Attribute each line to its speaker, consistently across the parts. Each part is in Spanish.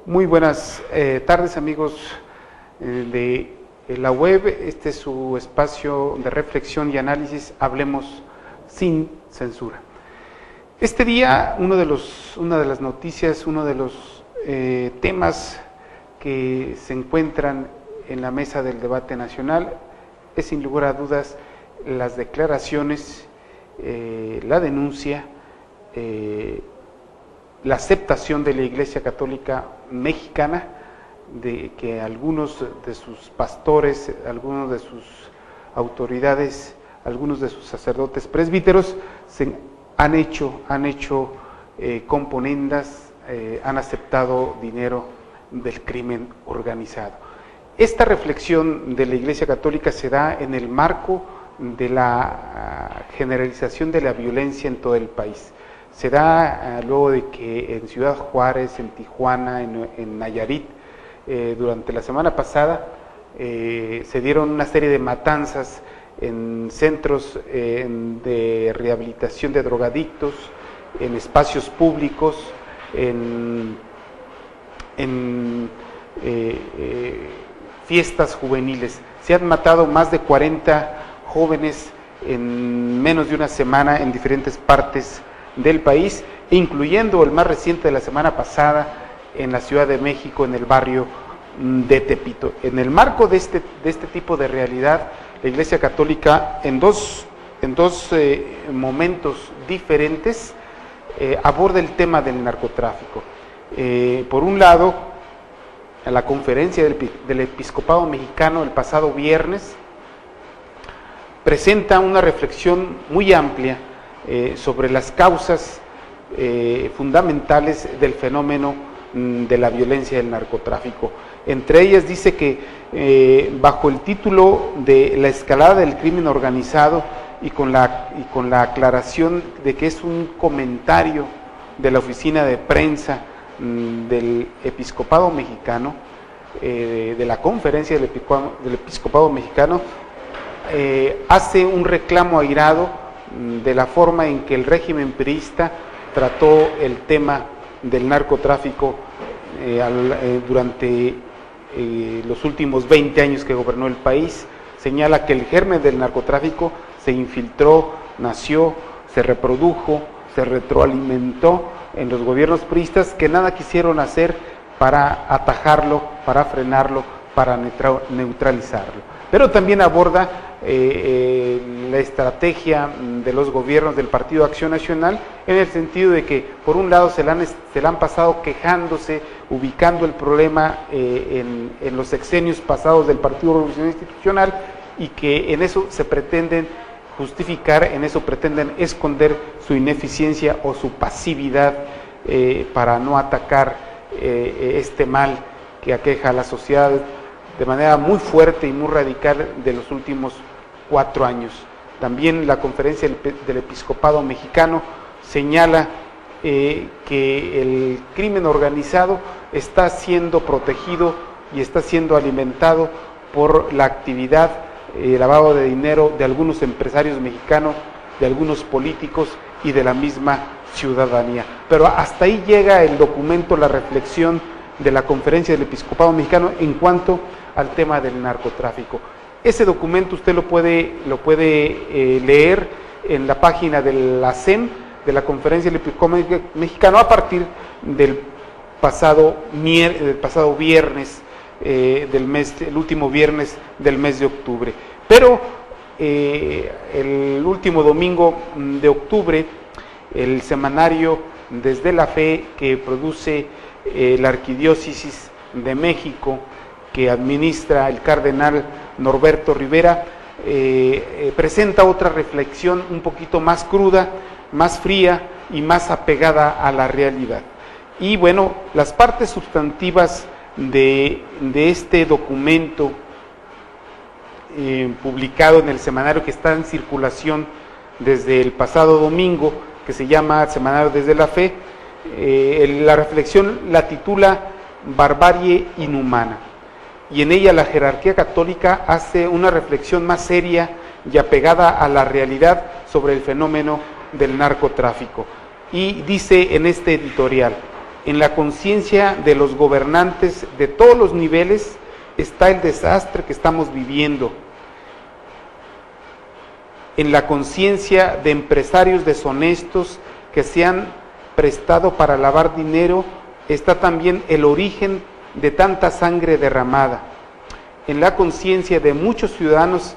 Speaker 1: Muy buenas tardes, amigos de la web. Este es su espacio de reflexión y análisis, Hablemos sin censura. Este día, una de las noticias, uno de los temas que se encuentran en la mesa del debate nacional es, sin lugar a dudas, las declaraciones, la denuncia, la aceptación de la Iglesia Católica Mexicana de que algunos de sus pastores, algunos de sus autoridades, algunos de sus sacerdotes presbíteros han hecho componendas, han aceptado dinero del crimen organizado. Esta reflexión de la Iglesia Católica se da en el marco de la generalización de la violencia en todo el país. Se da luego de que en Ciudad Juárez, en Tijuana, en Nayarit, durante la semana pasada se dieron una serie de matanzas en centros de rehabilitación de drogadictos, en espacios públicos, en fiestas juveniles. Se han matado más de 40 jóvenes en menos de una semana en diferentes partes del país, incluyendo el más reciente de la semana pasada en la Ciudad de México, en el barrio de Tepito. En el marco de este tipo de realidad, la Iglesia Católica en dos momentos diferentes aborda el tema del narcotráfico. Por un lado, en la conferencia del Episcopado Mexicano el pasado viernes, presenta una reflexión muy amplia sobre las causas fundamentales del fenómeno de la violencia del narcotráfico. Entre ellas dice que bajo el título de la escalada del crimen organizado y con la aclaración de que es un comentario de la oficina de prensa del Episcopado Mexicano, de la conferencia del Episcopado Mexicano, hace un reclamo airado de la forma en que el régimen priista trató el tema del narcotráfico durante los últimos 20 años que gobernó el país. Señala que el germen del narcotráfico se infiltró, nació, se reprodujo, se retroalimentó en los gobiernos priistas, que nada quisieron hacer para atajarlo, para frenarlo, para neutralizarlo. Pero también aborda la estrategia de los gobiernos del Partido Acción Nacional, en el sentido de que, por un lado, se la han pasado quejándose, ubicando el problema en los sexenios pasados del Partido Revolucionario Institucional, y que en eso se pretenden justificar, en eso pretenden esconder su ineficiencia o su pasividad para no atacar este mal que aqueja a la sociedad de manera muy fuerte y muy radical de los últimos 4 años. También la conferencia del Episcopado Mexicano señala que el crimen organizado está siendo protegido y está siendo alimentado por la actividad, lavado de dinero de algunos empresarios mexicanos, de algunos políticos y de la misma ciudadanía. Pero hasta ahí llega el documento, la reflexión de la conferencia del Episcopado Mexicano en cuanto al tema del narcotráfico. Ese documento usted lo puede leer en la página de la CEN, de la conferencia del Episcopado Mexicano, a partir del pasado viernes el último viernes del mes de octubre. Pero el último domingo de octubre, el semanario Desde la Fe, que produce la Arquidiócesis de México, que administra el cardenal Norberto Rivera, presenta otra reflexión un poquito más cruda, más fría y más apegada a la realidad. Y bueno, las partes sustantivas de este documento publicado en el semanario, que está en circulación desde el pasado domingo, que se llama Semanario Desde la Fe, la reflexión la titula Barbarie Inhumana, y en ella la jerarquía católica hace una reflexión más seria y apegada a la realidad sobre el fenómeno del narcotráfico. Y dice en este editorial: En la conciencia de los gobernantes de todos los niveles está el desastre que estamos viviendo. En la conciencia de empresarios deshonestos que se han prestado para lavar dinero está también el origen de tanta sangre derramada. En la conciencia de muchos ciudadanos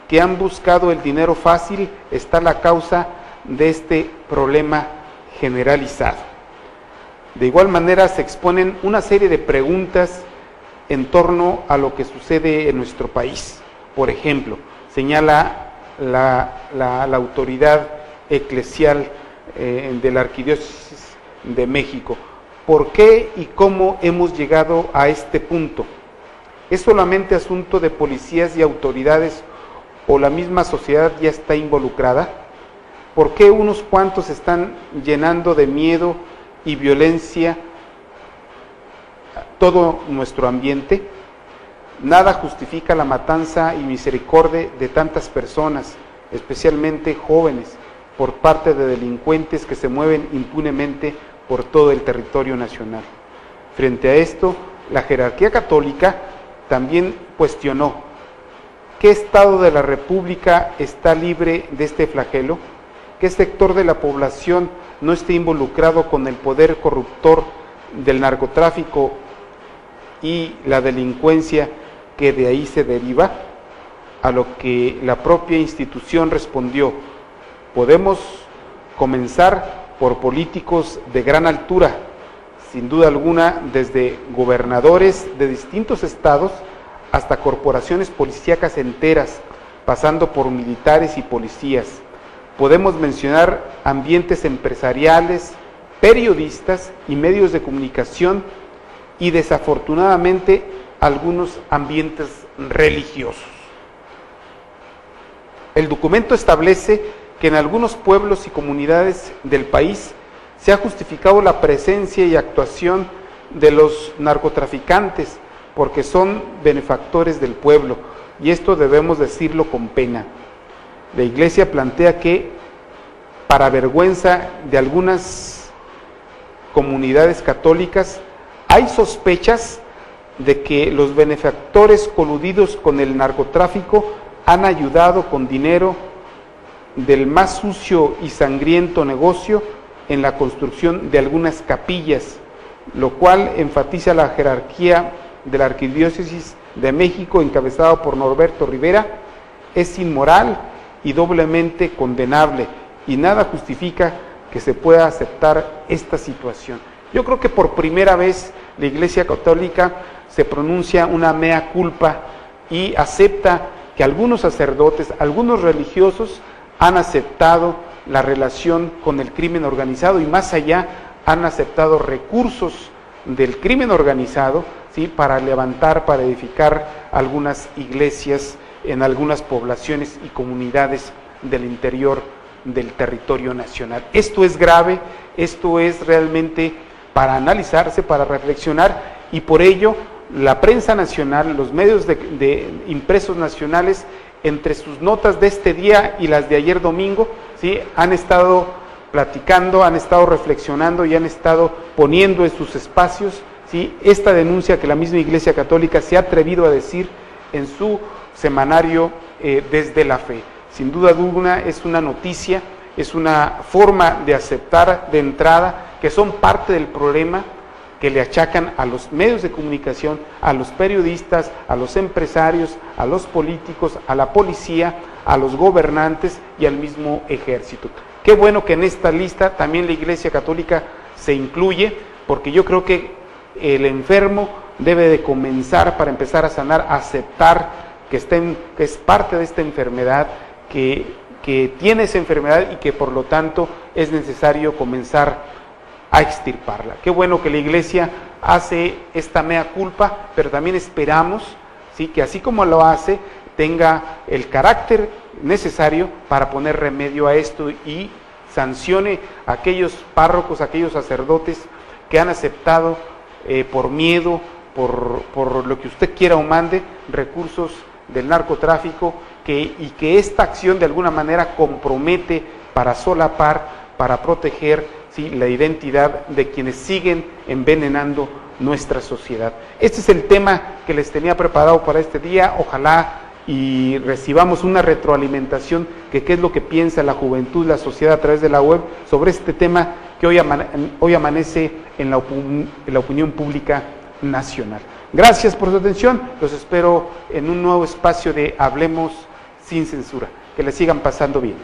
Speaker 1: que han buscado el dinero fácil está la causa de este problema generalizado. De igual manera se exponen una serie de preguntas en torno a lo que sucede en nuestro país. Por ejemplo, señala la autoridad eclesial de la Arquidiócesis de México: ¿por qué y cómo hemos llegado a este punto? ¿Es solamente asunto de policías y autoridades o la misma sociedad ya está involucrada? ¿Por qué unos cuantos están llenando de miedo y violencia todo nuestro ambiente? Nada justifica la matanza y misericordia de tantas personas, especialmente jóvenes, por parte de delincuentes que se mueven impunemente por todo el territorio nacional. Frente a esto, la jerarquía católica también cuestionó: ¿qué estado de la República está libre de este flagelo? ¿Qué sector de la población no esté involucrado con el poder corruptor del narcotráfico y la delincuencia que de ahí se deriva? A lo que la propia institución respondió: podemos comenzar por políticos de gran altura, sin duda alguna, desde gobernadores de distintos estados hasta corporaciones policíacas enteras, pasando por militares y policías. Podemos mencionar ambientes empresariales, periodistas y medios de comunicación, y desafortunadamente algunos ambientes religiosos. El documento establece que en algunos pueblos y comunidades del país se ha justificado la presencia y actuación de los narcotraficantes porque son benefactores del pueblo, y esto debemos decirlo con pena. La Iglesia plantea que, para vergüenza de algunas comunidades católicas, hay sospechas de que los benefactores coludidos con el narcotráfico han ayudado con dinero del más sucio y sangriento negocio en la construcción de algunas capillas, lo cual enfatiza la jerarquía de la Arquidiócesis de México, encabezado por Norberto Rivera, es inmoral y doblemente condenable, y nada justifica que se pueda aceptar esta situación. Yo creo que por primera vez la Iglesia Católica se pronuncia una mea culpa y acepta que algunos sacerdotes, algunos religiosos han aceptado la relación con el crimen organizado, y más allá han aceptado recursos del crimen organizado, ¿sí?, para levantar, para edificar algunas iglesias en algunas poblaciones y comunidades del interior del territorio nacional. Esto es grave, esto es realmente para analizarse, para reflexionar, y por ello la prensa nacional, los medios de impresos nacionales, entre sus notas de este día y las de ayer domingo, ¿sí?, han estado platicando, han estado reflexionando y han estado poniendo en sus espacios, ¿sí?, esta denuncia que la misma Iglesia Católica se ha atrevido a decir en su semanario Desde la Fe. Sin duda alguna es una noticia, es una forma de aceptar de entrada que son parte del problema que le achacan a los medios de comunicación, a los periodistas, a los empresarios, a los políticos, a la policía, a los gobernantes y al mismo ejército. Qué bueno que en esta lista también la Iglesia Católica se incluye, porque yo creo que el enfermo debe de comenzar, para empezar a sanar, a aceptar que es parte de esta enfermedad, que tiene esa enfermedad y que por lo tanto es necesario comenzar a extirparla. Qué bueno que la Iglesia hace esta mea culpa, pero también esperamos, ¿sí?, que así como lo hace, tenga el carácter necesario para poner remedio a esto y sancione a aquellos párrocos, a aquellos sacerdotes que han aceptado por miedo, por lo que usted quiera o mande, recursos del narcotráfico, y que esta acción de alguna manera compromete para solapar, para proteger ¿sí?, la identidad de quienes siguen envenenando nuestra sociedad. Este es el tema que les tenía preparado para este día. Ojalá y recibamos una retroalimentación que qué es lo que piensa la juventud, la sociedad a través de la web sobre este tema que hoy amanece en la opinión pública nacional. Gracias por su atención, los espero en un nuevo espacio de Hablemos sin Censura. Que les sigan pasando bien.